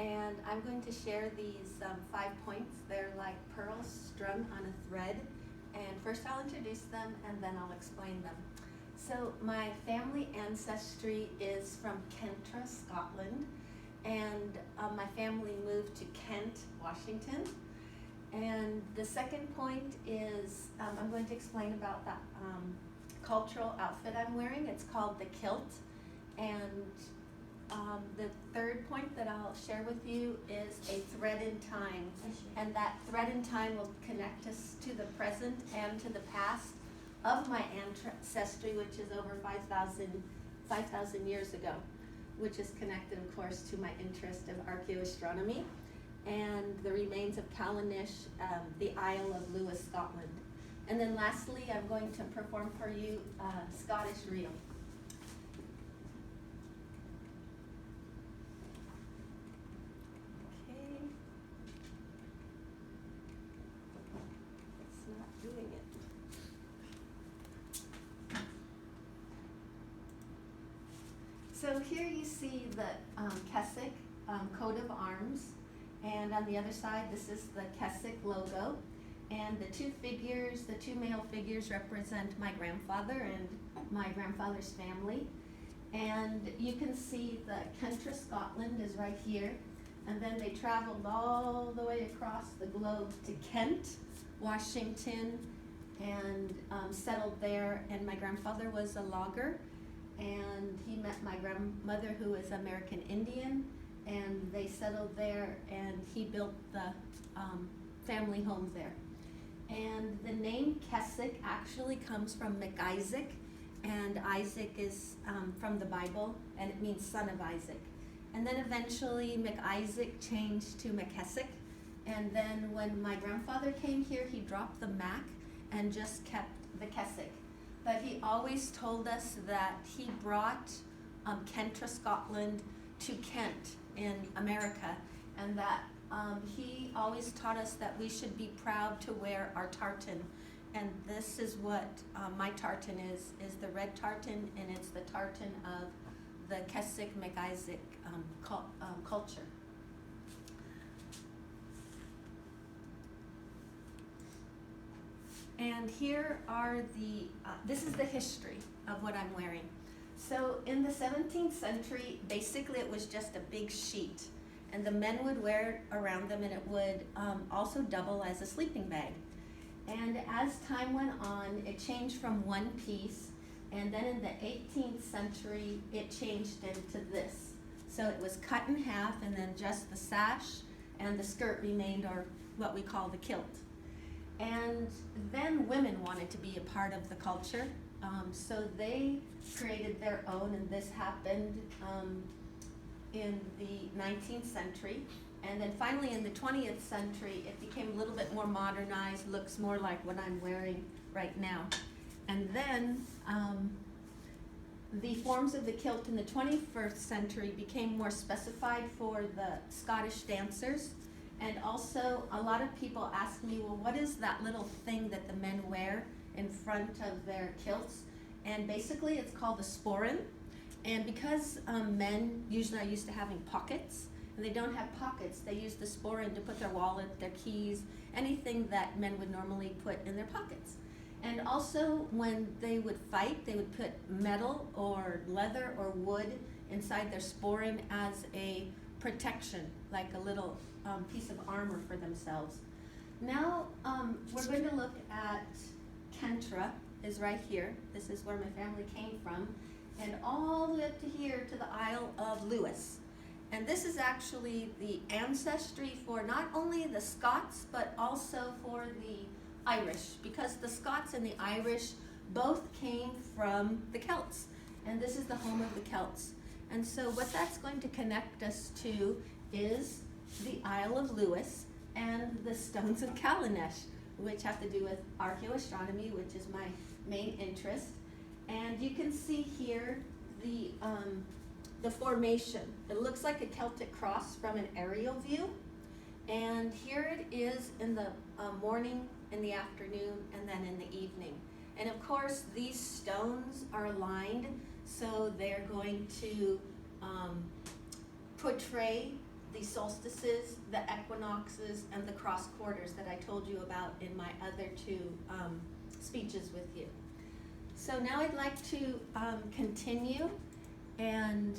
and I'm going to share these 5 points. They're like pearls strung on a thread, and first I'll introduce them and then I'll explain them. So my family ancestry is from Kentra, Scotland, and my family moved to Kent, Washington. And the second point is I'm going to explain about that cultural outfit I'm wearing. It's called the kilt. And the third point that I'll share with you is a thread in time. And that thread in time will connect us to the present and to the past of my ancestry, which is over 5,000 years ago, which is connected, of course, to my interest of archaeo-astronomy and the remains of Callanish, the Isle of Lewis, Scotland. And then lastly, I'm going to perform for you Scottish reel. Okay. It's not doing it. So here you see the Keswick coat of arms, and on the other side this is the Keswick logo, and the two male figures represent my grandfather and my grandfather's family. And you can see the Kentra, Scotland is right here, and then they traveled all the way across the globe to Kent, Washington, and settled there. And my grandfather was a logger, and he met my grandmother, who is American Indian, and they settled there, and he built the family home there. And the name Keswick actually comes from McIsaac, and Isaac is from the Bible, and it means son of Isaac. And then eventually McIsaac changed to McKessick, and then when my grandfather came here, he dropped the Mac and just kept the Keswick. But he always told us that he brought Kentra, Scotland to Kent in America, and that he always taught us that we should be proud to wear our tartan. And this is what my tartan is the red tartan, and it's the tartan of the Keswick McIsaac culture. And here are this is the history of what I'm wearing. So in the 17th century, basically it was just a big sheet, and the men would wear it around them, and it would also double as a sleeping bag. And as time went on, it changed from one piece, and then in the 18th century, it changed into this. So it was cut in half, and then just the sash and the skirt remained, or what we call the kilt. And then women wanted to be a part of the culture, so they created their own, and this happened in the 19th century. And then finally in the 20th century, it became a little bit more modernized, looks more like what I'm wearing right now. And then the forms of the kilt in the 21st century became more specified for the Scottish dancers. And also, a lot of people ask me, well, what is that little thing that the men wear in front of their kilts? And basically, it's called a sporran. And because men usually are used to having pockets, and they don't have pockets, they use the sporran to put their wallet, their keys, anything that men would normally put in their pockets. And also, when they would fight, they would put metal or leather or wood inside their sporran as a protection, like a little piece of armor for themselves. Now we're going to look at Kentra, is right here. This is where my family came from, and all the way up to here to the Isle of Lewis. And this is actually the ancestry for not only the Scots, but also for the Irish, because the Scots and the Irish both came from the Celts, and this is the home of the Celts. And so what that's going to connect us to is the Isle of Lewis and the stones of Callanish, which have to do with archaeo-astronomy, which is my main interest. And you can see here the formation. It looks like a Celtic cross from an aerial view. And here it is in the morning, in the afternoon, and then in the evening. And of course, these stones are lined, so they're going to portray the solstices, the equinoxes, and the cross quarters that I told you about in my other two speeches with you. So now I'd like to continue and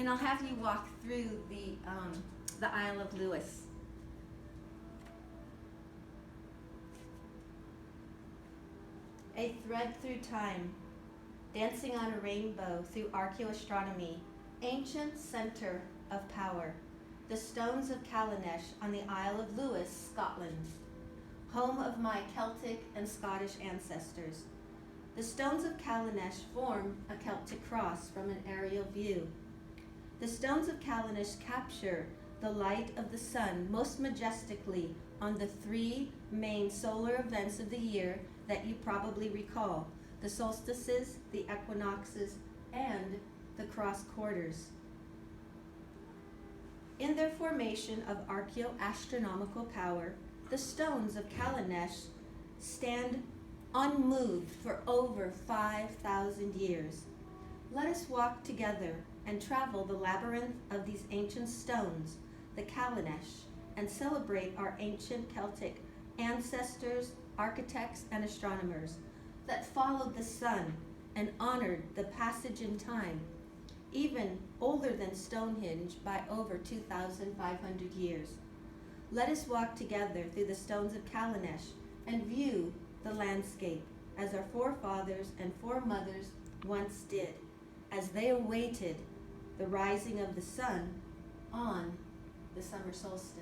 I'll have you walk through the Isle of Lewis. A thread through time, dancing on a rainbow through Archaeo-astronomy, ancient center of power, the stones of Callanish on the Isle of Lewis, Scotland, home of my Celtic and Scottish ancestors. The stones of Callanish form a Celtic cross from an aerial view. The stones of Callanish capture the light of the sun most majestically on the three main solar events of the year that you probably recall: the solstices, the equinoxes, and the cross quarters. In their formation of archaeo-astronomical power, the stones of Callanish stand unmoved for over 5,000 years. Let us walk together and travel the labyrinth of these ancient stones, the Callanish, and celebrate our ancient Celtic ancestors, architects, and astronomers that followed the sun and honored the passage in time, even older than Stonehenge by over 2,500 years. Let us walk together through the stones of Callanish and view the landscape as our forefathers and foremothers once did, as they awaited the rising of the sun on the summer solstice.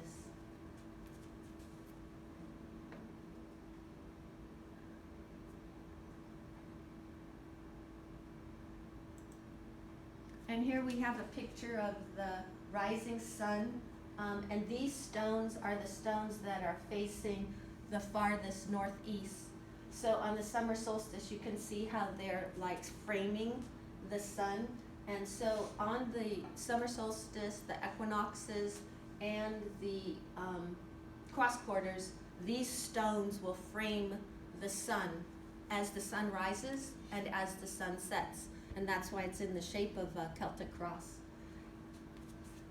And here we have a picture of the rising sun, and these stones are the stones that are facing the farthest northeast. So on the summer solstice, you can see how they're like framing the sun. And so on the summer solstice, the equinoxes, and the cross quarters, these stones will frame the sun as the sun rises and as the sun sets. And that's why it's in the shape of a Celtic cross.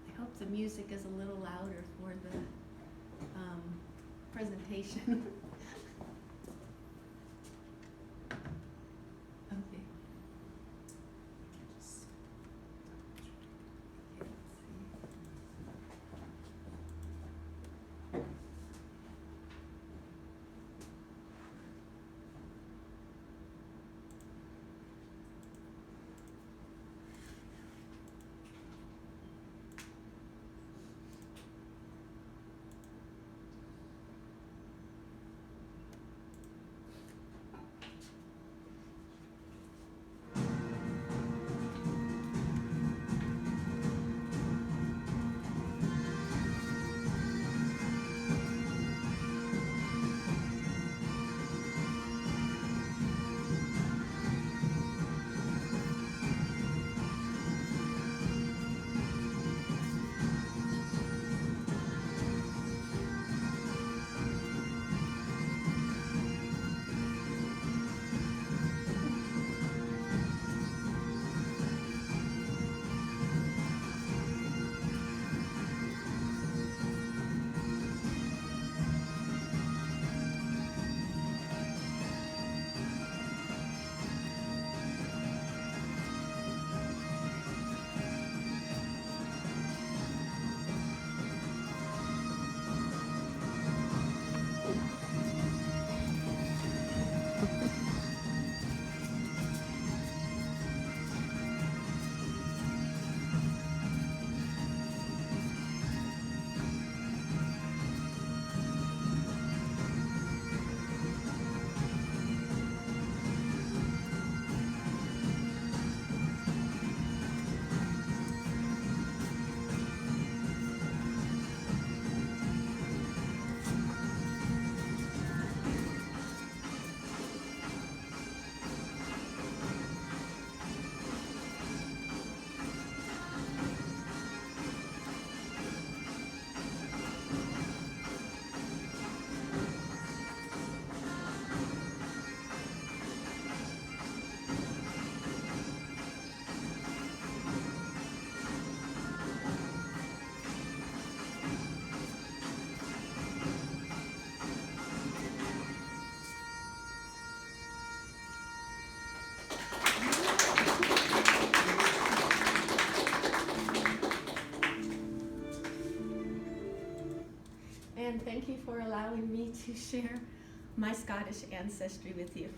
I hope the music is a little louder for the presentation. Okay. for allowing me to share my Scottish ancestry with you.